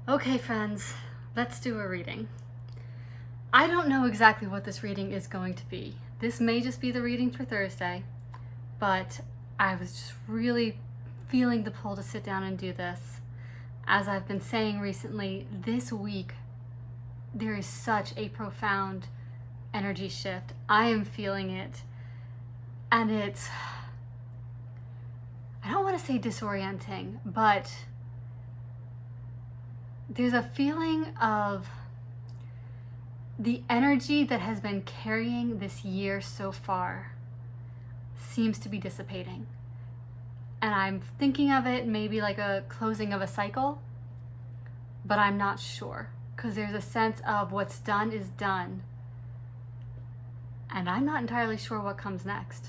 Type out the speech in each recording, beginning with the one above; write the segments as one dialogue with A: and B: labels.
A: Okay, friends, let's do a reading. I don't know exactly what this reading is going to be. This may just be the reading for Thursday, but I was just really feeling the pull to sit down and do this. As I've been saying recently, this week there is such a profound energy shift. I am feeling it, and it's, I don't want to say disorienting, but there's a feeling of the energy that has been carrying this year so far seems to be dissipating. And I'm thinking of it maybe like a closing of a cycle, but I'm not sure, because there's a sense of what's done is done. And I'm not entirely sure what comes next.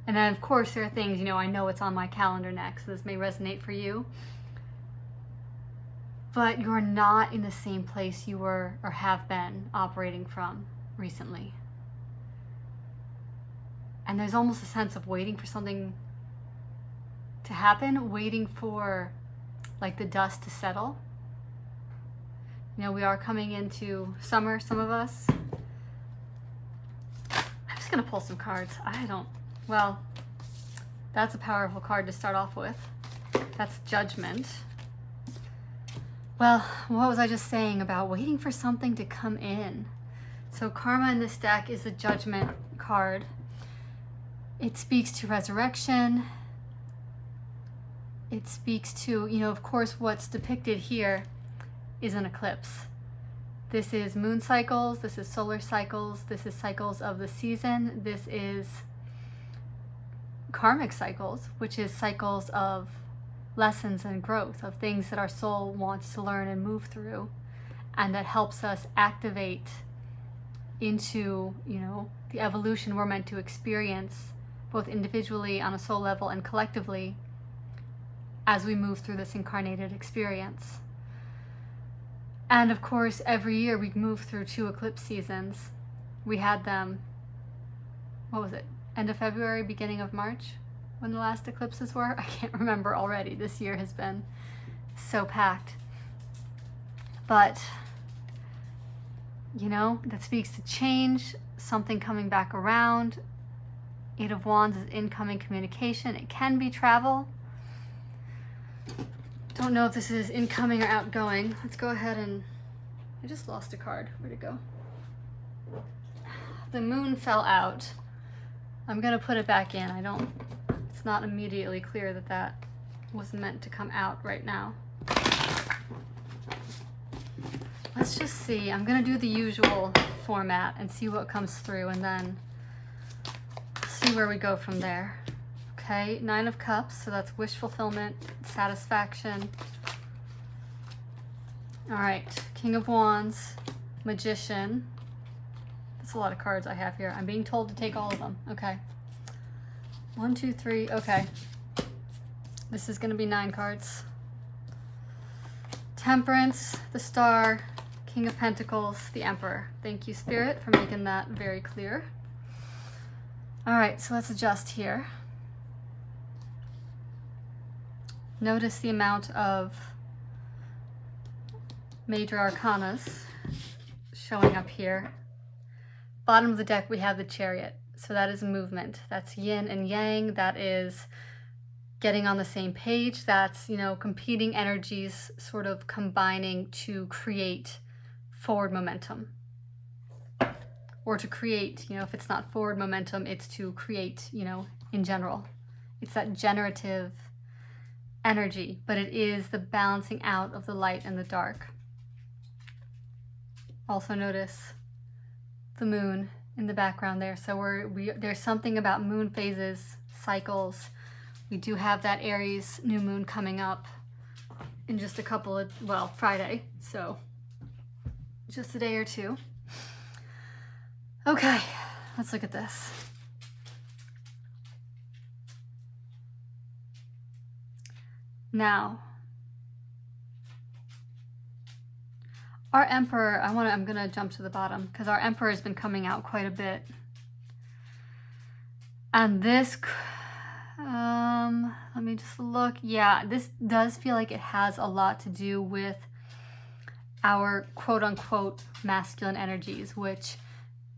A: And then of course there are things, I know what's on my calendar next. This may resonate for you. But you're not in the same place you were or have been operating from recently. And there's almost a sense of waiting for something to happen, waiting for like the dust to settle. We are coming into summer, some of us. I'm just gonna pull some cards. Well, that's a powerful card to start off with. That's Judgment. Well, what was I just saying about waiting for something to come in? So Karma in this deck is the Judgment card. It speaks to resurrection. It speaks to, of course, what's depicted here is an eclipse. This is moon cycles, this is solar cycles, this is cycles of the season, this is karmic cycles, which is cycles of lessons and growth, of things that our soul wants to learn and move through, and that helps us activate into, the evolution we're meant to experience, both individually on a soul level and collectively, as we move through this incarnated experience. And of course, every year we move through 2 eclipse seasons. We had them, end of February, beginning of March, when the last eclipses were? I can't remember already. This year has been so packed. But, that speaks to change, something coming back around. 8 of Wands is incoming communication. It can be travel. Don't know if this is incoming or outgoing. Let's go ahead and... I just lost a card. Where'd it go? The moon fell out. I'm going to put it back in. It's not immediately clear that was meant to come out right now. Let's just see. I'm going to do the usual format and see what comes through, and then see where we go from there. Okay, 9 of Cups, so that's wish fulfillment, satisfaction. All right, King of Wands, Magician. That's a lot of cards I have here. I'm being told to take all of them. Okay. 1, 2, 3. Okay. This is going to be 9 cards. Temperance, the Star, King of Pentacles, the Emperor. Thank you, Spirit, for making that very clear. All right, so let's adjust here. Notice the amount of major arcanas showing up here. Bottom of the deck, we have the Chariot. So that is movement. That's yin and yang. That is getting on the same page. That's, competing energies sort of combining to create forward momentum. Or to create, if it's not forward momentum, it's to create, in general. It's that generative energy, but it is the balancing out of the light and the dark. Also notice the moon in the background there. So there's something about moon phases, cycles. We do have that Aries new moon coming up in just a couple of, Friday. So just a day or two. Okay, let's look at this. Now, our Emperor, I'm gonna jump to the bottom because our Emperor has been coming out quite a bit. And this, let me just look. Yeah, this does feel like it has a lot to do with our quote-unquote masculine energies, which,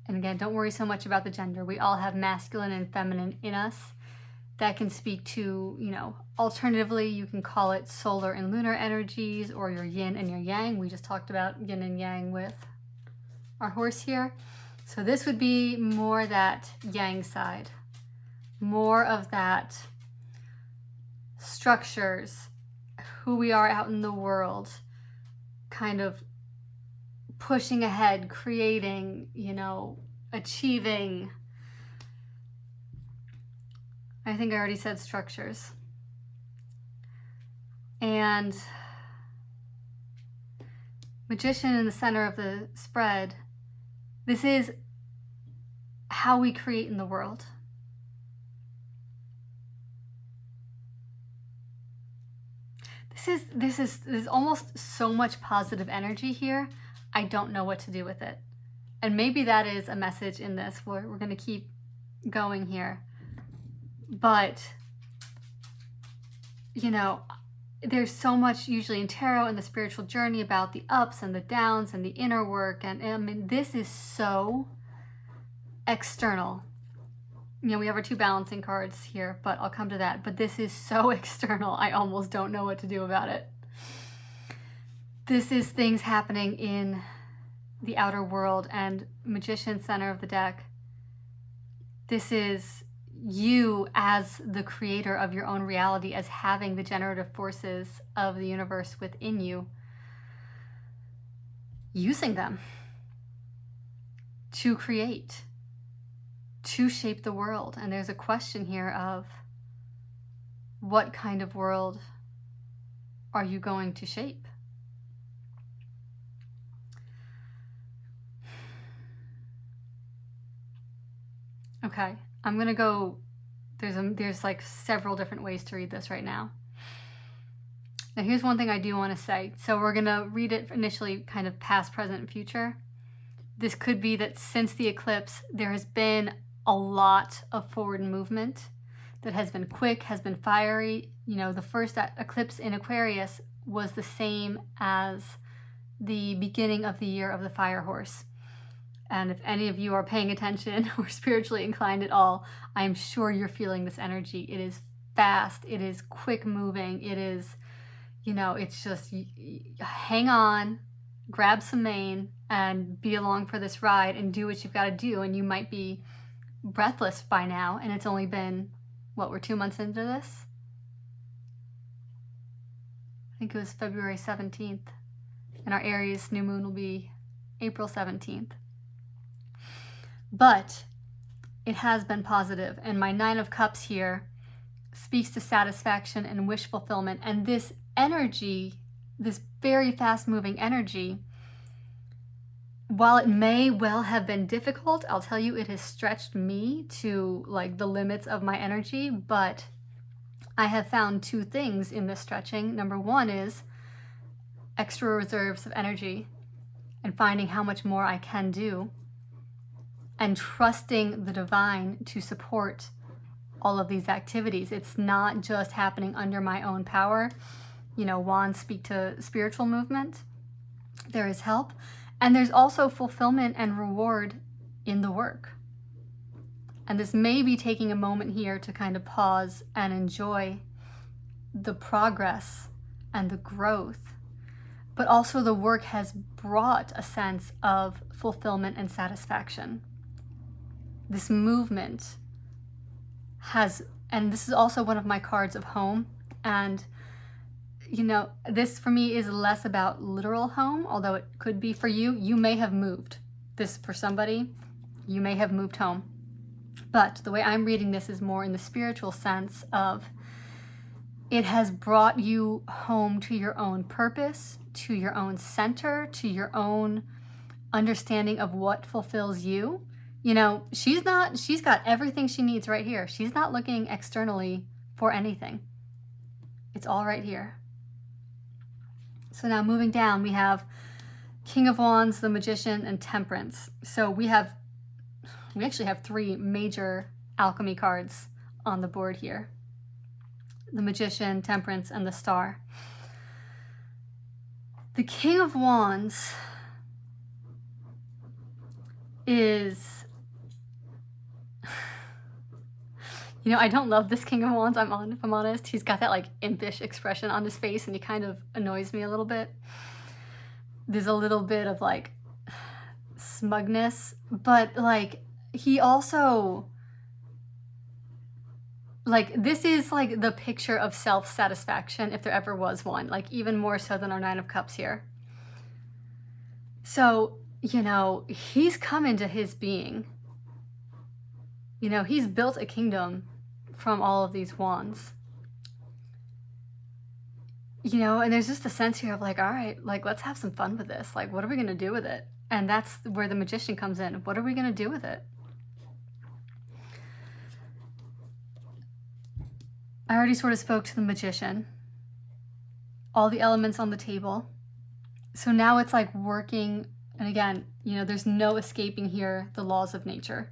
A: and again, don't worry so much about the gender. We all have masculine and feminine in us that can speak to, you know, alternatively, you can call it solar and lunar energies, or your yin and your yang. We just talked about yin and yang with our horse here. So this would be more that yang side, more of that structures, who we are out in the world, kind of pushing ahead, creating, you know, achieving. I think I already said structures. And Magician in the center of the spread, this is how we create in the world. This is almost so much positive energy here. I don't know what to do with it. And maybe that is a message in this. We're going to keep going here. But, you know, there's so much usually in tarot and the spiritual journey about the ups and the downs and the inner work. And I mean, this is so external. You know, we have our two balancing cards here, but I'll come to that. But this is so external, I almost don't know what to do about it. This is things happening in the outer world, and Magician center of the deck. This is you as the creator of your own reality, as having the generative forces of the universe within you, using them to create, to shape the world. And there's a question here of what kind of world are you going to shape? Okay, I'm going to go, there's like several different ways to read this right now. Now here's one thing I do want to say. So we're going to read it initially kind of past, present, and future. This could be that since the eclipse, there has been a lot of forward movement that has been quick, has been fiery. You know, the first eclipse in Aquarius was the same as the beginning of the year of the fire horse. And if any of you are paying attention or spiritually inclined at all, I'm sure you're feeling this energy. It is fast, it is quick moving, it is, you know, it's just hang on, grab some mane, and be along for this ride and do what you've got to do. And you might be breathless by now, and it's only been, what, we're 2 months into this? I think it was February 17th. And our Aries new moon will be April 17th. But it has been positive, and my 9 of Cups here speaks to satisfaction and wish fulfillment. And this energy, this very fast-moving energy, while it may well have been difficult, I'll tell you, it has stretched me to like the limits of my energy. But I have found 2 things in this stretching. Number 1 is extra reserves of energy and finding how much more I can do, and trusting the divine to support all of these activities. It's not just happening under my own power. You know, wands speak to spiritual movement. There is help. And there's also fulfillment and reward in the work. And this may be taking a moment here to kind of pause and enjoy the progress and the growth. But also the work has brought a sense of fulfillment and satisfaction. This movement has, and this is also one of my cards of home. And, you know, this for me is less about literal home, although it could be for you. You may have moved. This for somebody, you may have moved home. But the way I'm reading this is more in the spiritual sense of it has brought you home to your own purpose, to your own center, to your own understanding of what fulfills you. You know, she's got everything she needs right here. She's not looking externally for anything. It's all right here. So now moving down, we have King of Wands, the Magician, and Temperance. So we actually have 3 major alchemy cards on the board here. The Magician, Temperance, and the Star. The King of Wands is, you know, I don't love this King of Wands, if I'm honest. He's got that like impish expression on his face and he kind of annoys me a little bit. There's a little bit of like smugness, but like he also, like, this is like the picture of self-satisfaction if there ever was one, like even more so than our Nine of Cups here. So, you know, he's come into his being. You know, he's built a kingdom from all of these wands. You know, and there's just a sense here of like, all right, like, let's have some fun with this. Like, what are we going to do with it? And that's where the Magician comes in. What are we going to do with it? I already sort of spoke to the Magician. All the elements on the table. So now it's like working, and again, you know, there's no escaping here the laws of nature.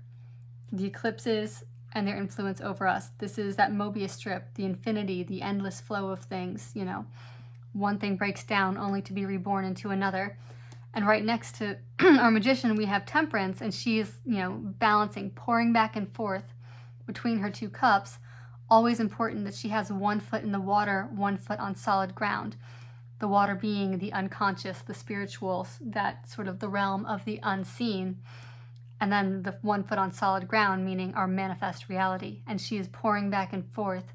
A: The eclipses and their influence over us. This is that Mobius strip, the infinity, the endless flow of things, you know. One thing breaks down only to be reborn into another. And right next to our Magician, we have Temperance, and she is, you know, balancing, pouring back and forth between her two cups. Always important that she has one foot in the water, one foot on solid ground. The water being the unconscious, the spiritual, that sort of the realm of the unseen. And then the one foot on solid ground, meaning our manifest reality. And she is pouring back and forth,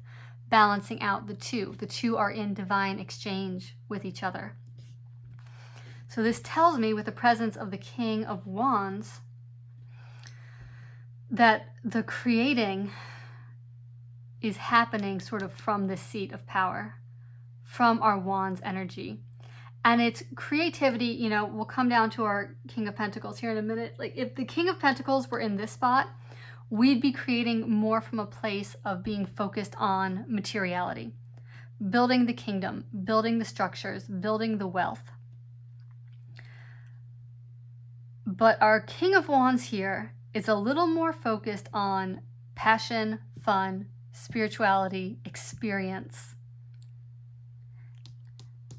A: balancing out the two. The two are in divine exchange with each other. So this tells me, with the presence of the King of Wands, that the creating is happening sort of from the seat of power, from our Wands energy. And it's creativity, you know, we'll come down to our King of Pentacles here in a minute. Like, if the King of Pentacles were in this spot, we'd be creating more from a place of being focused on materiality, building the kingdom, building the structures, building the wealth. But our King of Wands here is a little more focused on passion, fun, spirituality, experience.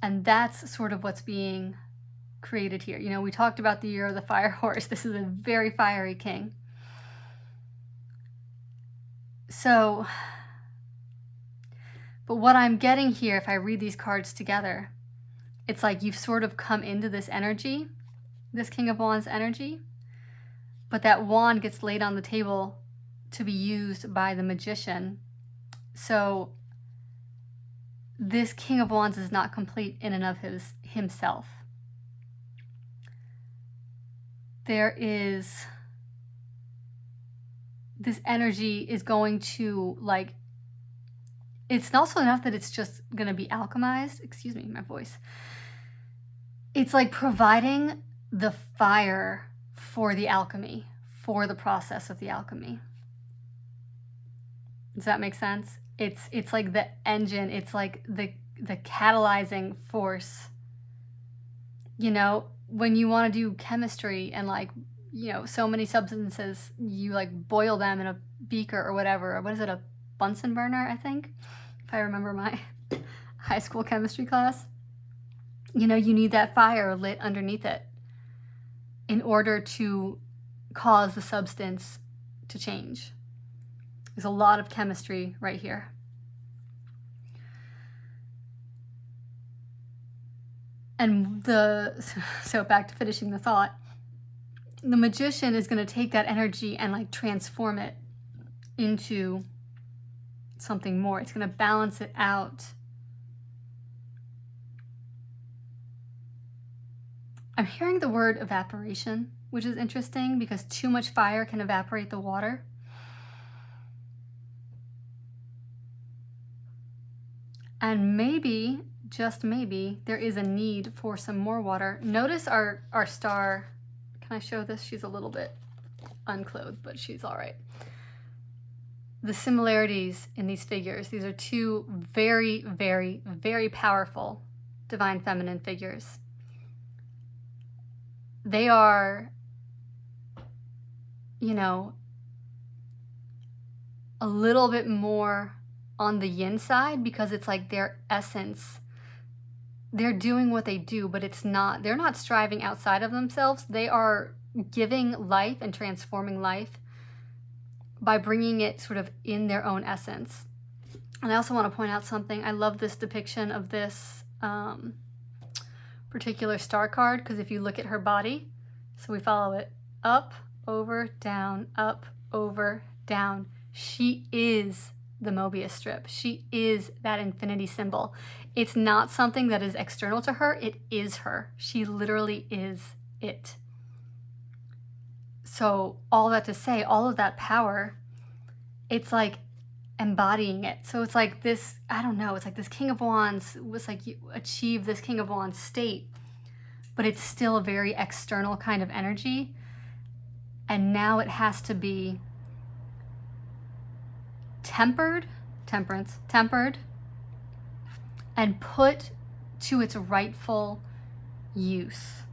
A: And that's sort of what's being created here. You know, we talked about the year of the fire horse. This is a very fiery king. So, but what I'm getting here, if I read these cards together, it's like you've sort of come into this energy, this King of Wands energy, but that wand gets laid on the table to be used by the Magician. So this King of Wands is not complete in and of himself. There is, this energy is going to, like, it's also enough that it's just going to be alchemized. Excuse me, my voice. It's like providing the fire for the alchemy, for the process of the alchemy. Does that make sense? It's like the engine, it's like the catalyzing force. You know, when you want to do chemistry and, like, you know, so many substances, you like boil them in a beaker or whatever. What is it, a Bunsen burner, I think, if I remember my high school chemistry class. You know, you need that fire lit underneath it in order to cause the substance to change. There's a lot of chemistry right here. And so back to finishing the thought, the Magician is going to take that energy and, like, transform it into something more. It's going to balance it out. I'm hearing the word evaporation, which is interesting because too much fire can evaporate the water. And maybe, just maybe, there is a need for some more water. Notice our star. Can I show this? She's a little bit unclothed, but she's all right. The similarities in these figures. These are two very, very, very powerful divine feminine figures. They are, you know, a little bit more on the yin side because it's like their essence they're doing what they do, but they're not striving outside of themselves. They are giving life and transforming life by bringing it sort of in their own essence. And I also want to point out something. I love this depiction of this particular star card, because if you look at her body, so we follow it up, over, down, up, over, down. She is the Mobius strip. She is that infinity symbol. It's not something that is external to her. It is her. She literally is it. So all that to say, all of that power, it's like embodying it. So it's like this, I don't know, it's like this King of Wands was like, you achieve this King of Wands state, but it's still a very external kind of energy. And now it has to be tempered, and put to its rightful use.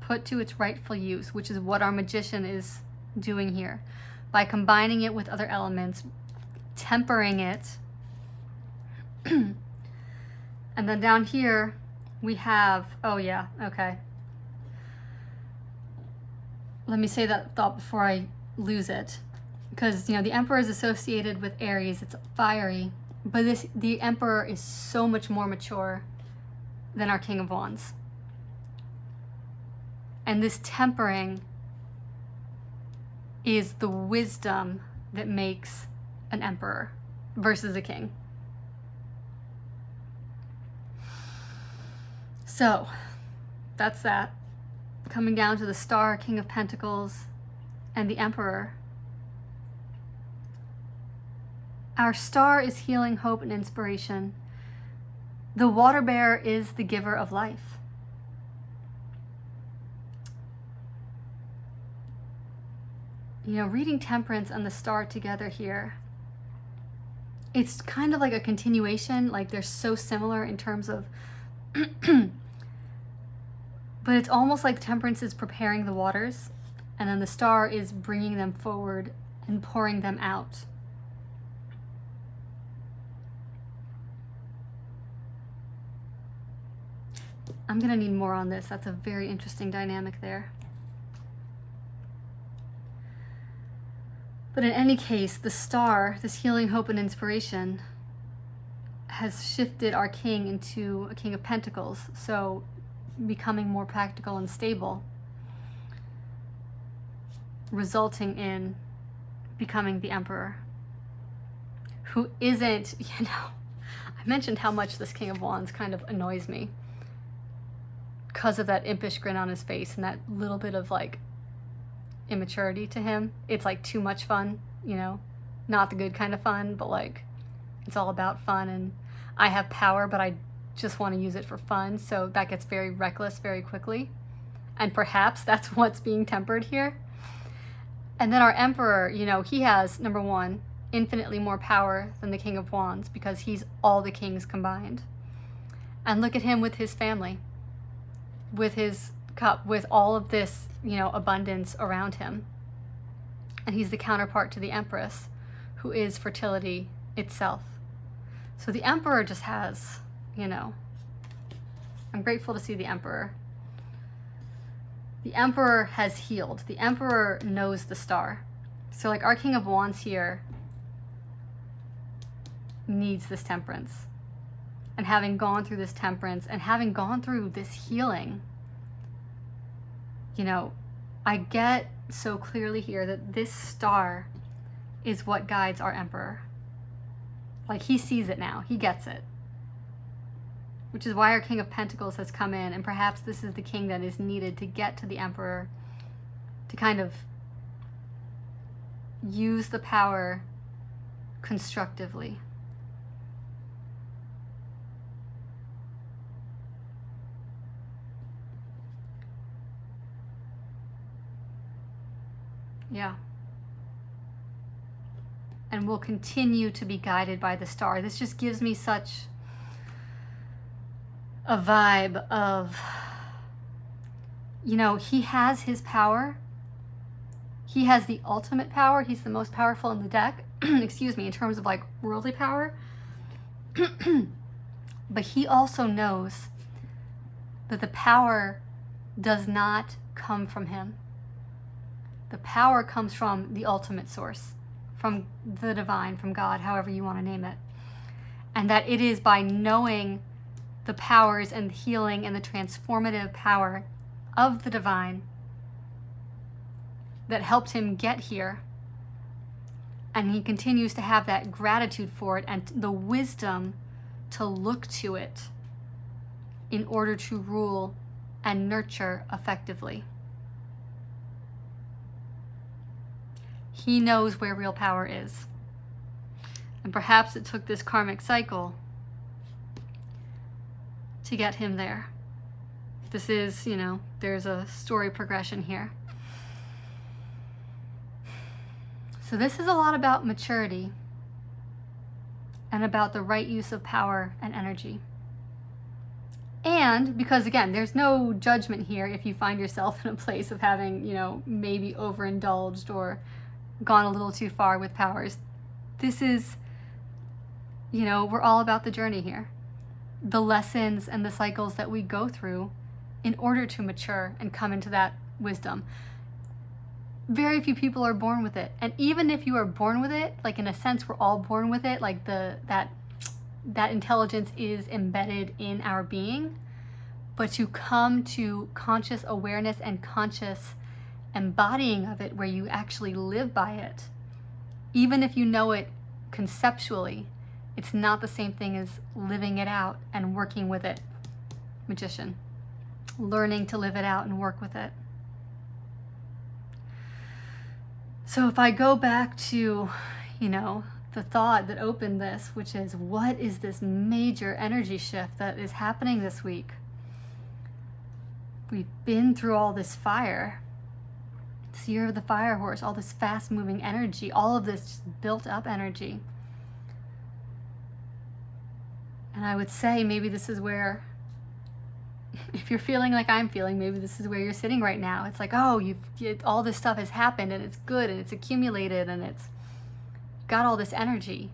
A: Put to its rightful use, which is what our magician is doing here. By combining it with other elements, tempering it. And then down here we have, oh yeah, okay. Let me say that thought before I lose it. Because, you know, the Emperor is associated with Aries, it's fiery, but the Emperor is so much more mature than our King of Wands. And this tempering is the wisdom that makes an emperor versus a king. So that's that. Coming down to the Star, King of Pentacles, and the Emperor. Our Star is healing, hope, and inspiration. The Water Bearer is the giver of life. You know, reading Temperance and the Star together here, it's kind of like a continuation, like they're so similar in terms of, but it's almost like Temperance is preparing the waters, and then the Star is bringing them forward and pouring them out. I'm gonna need more on this. That's a very interesting dynamic there. But in any case, the Star, this healing, hope, and inspiration, has shifted our king into a King of Pentacles, so becoming more practical and stable, resulting in becoming the Emperor, who isn't, you know, I mentioned how much this King of Wands kind of annoys me because of that impish grin on his face and that little bit of like immaturity to him. It's like too much fun, you know, not the good kind of fun, but like it's all about fun, and I have power, but I just want to use it for fun, so that gets very reckless very quickly, and perhaps that's what's being tempered here. And then our Emperor, you know, he has, number one, infinitely more power than the King of Wands because he's all the kings combined. And look at him with his family, with his cup, with all of this, you know, abundance around him. And he's the counterpart to the Empress, who is fertility itself. So the Emperor just has, you know, I'm grateful to see the Emperor. The Emperor has healed. The Emperor knows the Star. So like our King of Wands here needs this temperance. And having gone through this temperance and having gone through this healing, you know, I get so clearly here that this Star is what guides our Emperor. Like he sees it now, he gets it. Which is why our King of Pentacles has come in, and perhaps this is the king that is needed to get to the Emperor to kind of use the power constructively. Yeah. And will continue to be guided by the Star. This just gives me such a vibe of, you know, he has his power. He has the ultimate power. He's the most powerful in the deck, excuse me, in terms of like worldly power. But he also knows that the power does not come from him. The power comes from the ultimate source, from the divine, from God, however you want to name it. And that it is by knowing the powers and healing and the transformative power of the divine that helped him get here. And he continues to have that gratitude for it and the wisdom to look to it in order to rule and nurture effectively. He knows where real power is. And perhaps it took this karmic cycle to get him there. This is, there's a story progression here. So this is a lot about maturity and about the right use of power and energy. And because, again, there's no judgment here if you find yourself in a place of having, maybe overindulged or gone a little too far with powers. This is, we're all about the journey here. The lessons and the cycles that we go through in order to mature and come into that wisdom. Very few people are born with it. And even if you are born with it, like in a sense, we're all born with it, like that intelligence is embedded in our being. But to come to conscious awareness and conscious embodying of it, where you actually live by it, even if you know it conceptually, it's not the same thing as living it out and working with it. Magician. Learning to live it out and work with it. So if I go back to, the thought that opened this, which is, what is this major energy shift that is happening this week? We've been through all this fire. This year of the fire horse, all this fast moving energy, all of this just built up energy. And I would say maybe this is where, if you're feeling like I'm feeling, maybe this is where you're sitting right now. It's like, all this stuff has happened and it's good and it's accumulated and it's got all this energy.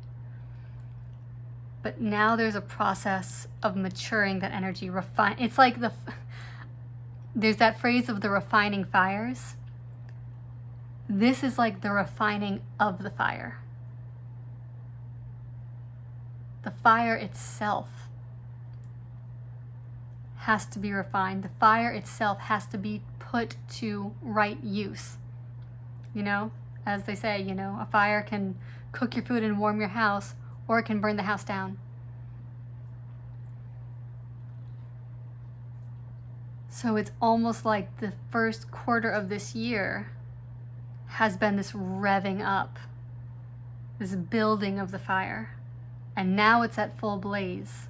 A: But now there's a process of maturing that energy, It's like there's that phrase of the refining fires. This is like the refining of the fire. The fire itself has to be refined. The fire itself has to be put to right use. As they say, a fire can cook your food and warm your house, or it can burn the house down. So it's almost like the first quarter of this year has been this revving up, this building of the fire. And now it's at full blaze.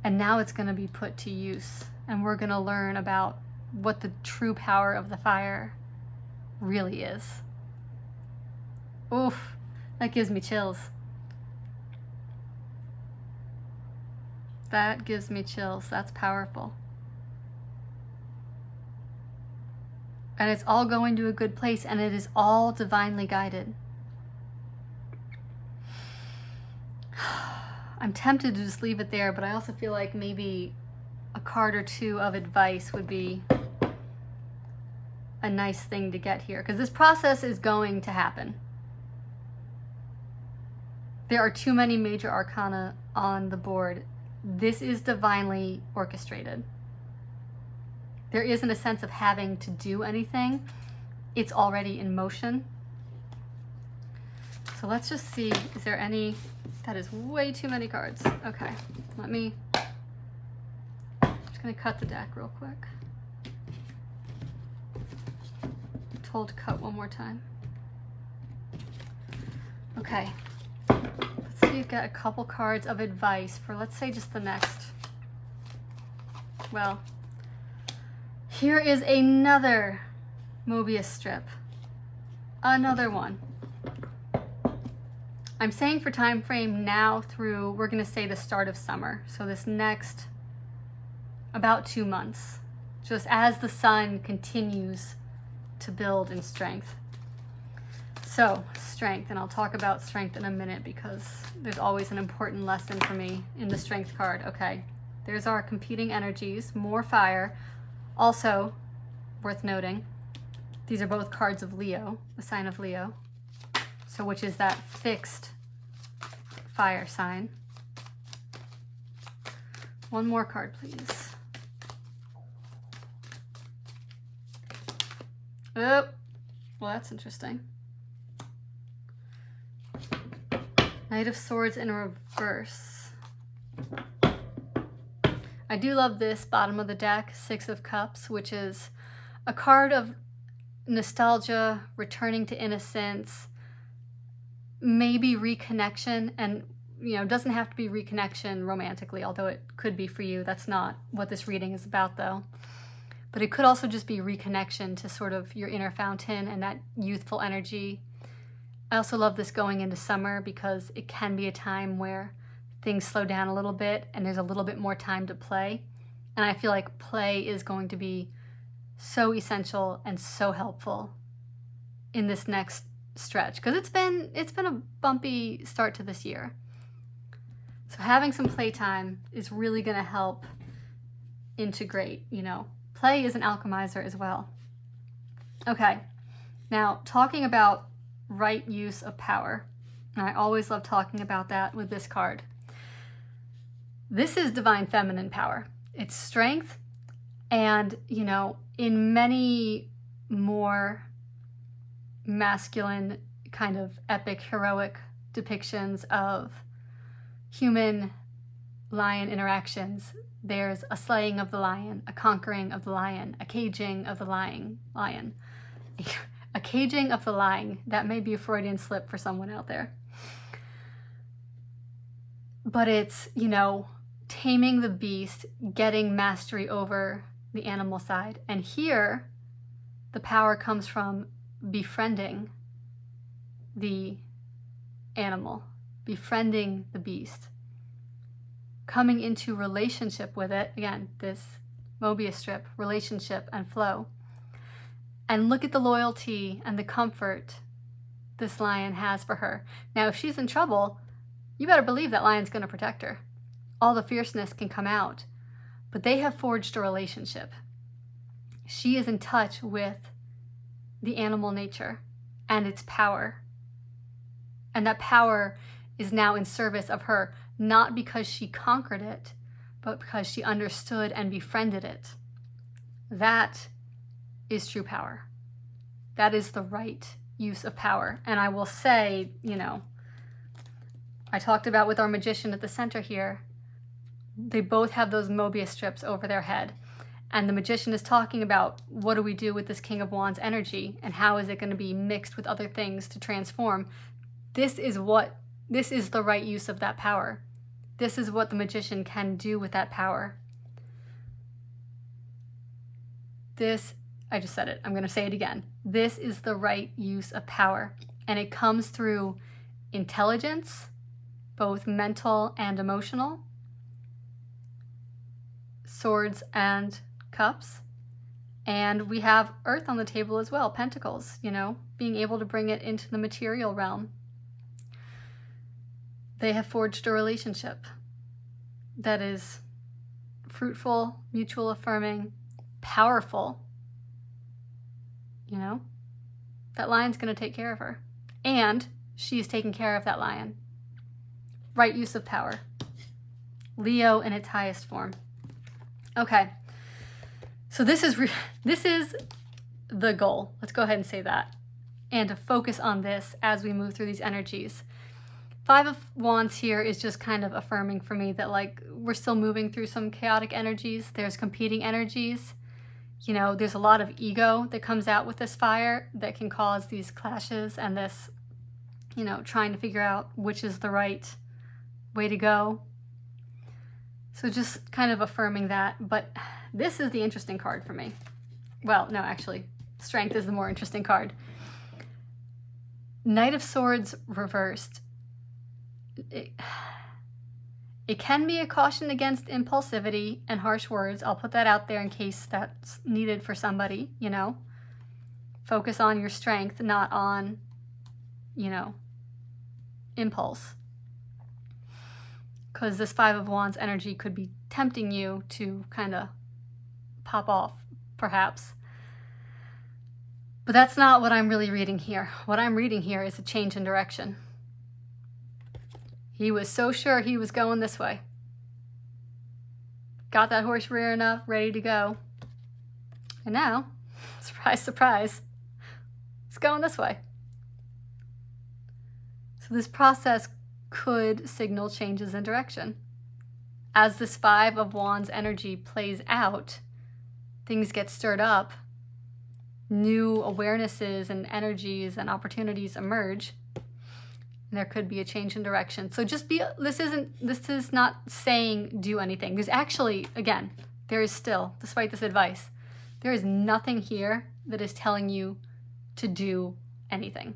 A: And now it's going to be put to use. And we're going to learn about what the true power of the fire really is. Oof, that gives me chills. That gives me chills. That's powerful. And it's all going to a good place, and it is all divinely guided. I'm tempted to just leave it there, but I also feel like maybe a card or two of advice would be a nice thing to get here, because this process is going to happen. There are too many major arcana on the board. This is divinely orchestrated. There isn't a sense of having to do anything. It's already in motion. So let's just see, is there any, that is way too many cards. Okay, I'm just gonna cut the deck real quick. I'm told to cut one more time. Okay, let's see, you've got a couple cards of advice for, let's say, just the next. Well, here is another Mobius strip. Another one. I'm saying for time frame now through, we're going to say the start of summer. So this next about 2 months, just as the sun continues to build in strength. So, strength, and I'll talk about strength in a minute because there's always an important lesson for me in the strength card. Okay, there's our competing energies, more fire. Also, worth noting, these are both cards of Leo, the sign of Leo. So, which is that fixed fire sign. One more card, please. Oh, well, that's interesting. Knight of Swords in reverse. I do love this bottom of the deck, Six of Cups, which is a card of nostalgia, returning to innocence, maybe reconnection, and doesn't have to be reconnection romantically, although it could be for you. That's not what this reading is about, though. But it could also just be reconnection to sort of your inner fountain and that youthful energy. I also love this going into summer because it can be a time where things slow down a little bit and there's a little bit more time to play. And I feel like play is going to be so essential and so helpful in this next stretch, because it's been a bumpy start to this year. So having some playtime is really going to help integrate, Play is an alchemizer as well. Okay, now talking about right use of power. And I always love talking about that with this card. This is divine feminine power. It's strength, and, in many more masculine kind of epic, heroic depictions of human lion interactions, there's a slaying of the lion, a conquering of the lion, a caging of the lion. A caging of the lion. That may be a Freudian slip for someone out there. But it's, taming the beast, getting mastery over the animal side. And here, the power comes from befriending the animal, befriending the beast, coming into relationship with it. Again, this Mobius strip, relationship and flow. And look at the loyalty and the comfort this lion has for her. Now, if she's in trouble, you better believe that lion's going to protect her. All the fierceness can come out, but they have forged a relationship. She is in touch with the animal nature and its power. And that power is now in service of her, not because she conquered it, but because she understood and befriended it. That is true power. That is the right use of power. And I will say, I talked about with our magician at the center here, they both have those Mobius strips over their head. And the magician is talking about, what do we do with this King of Wands energy, and how is it going to be mixed with other things to transform? This is the right use of that power. This is what the magician can do with that power. I just said it, I'm going to say it again. This is the right use of power. And it comes through intelligence, both mental and emotional, swords and cups. And we have earth on the table as well, pentacles, being able to bring it into the material realm. They have forged a relationship that is fruitful, mutual affirming, powerful. That lion's going to take care of her. And she's taking care of that lion. Right use of power. Leo in its highest form. Okay. So this is the goal. Let's go ahead and say that. And to focus on this as we move through these energies. Five of Wands here is just kind of affirming for me that, we're still moving through some chaotic energies. There's competing energies. There's a lot of ego that comes out with this fire that can cause these clashes and this, trying to figure out which is the right way to go. So just kind of affirming that. But this is the interesting card for me. Well, no, actually, Strength is the more interesting card. Knight of Swords reversed. It can be a caution against impulsivity and harsh words. I'll put that out there in case that's needed for somebody, Focus on your strength, not on you know, impulse. Because this Five of Wands energy could be tempting you to kind of pop off, perhaps. But that's not what I'm really reading here. What I'm reading here is a change in direction. He was so sure he was going this way. Got that horse rearing up, ready to go. And now, surprise, surprise, it's going this way. So this process could signal changes in direction. As this Five of Wands energy plays out, things get stirred up, new awarenesses and energies and opportunities emerge, and there could be a change in direction. So just be, this is not saying do anything. Because actually, again, there is still, despite this advice, there is nothing here that is telling you to do anything.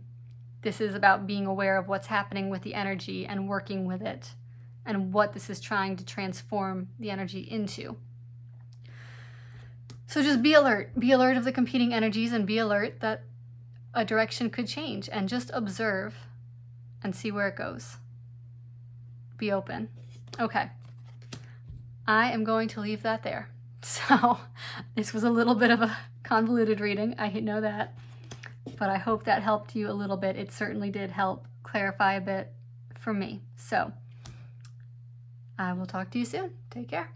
A: This is about being aware of what's happening with the energy and working with it and what this is trying to transform the energy into. So just be alert of the competing energies, and be alert that a direction could change, and just observe and see where it goes. Be open. Okay, I am going to leave that there. So this was a little bit of a convoluted reading, I know that, but I hope that helped you a little bit. It certainly did help clarify a bit for me. So I will talk to you soon. Take care.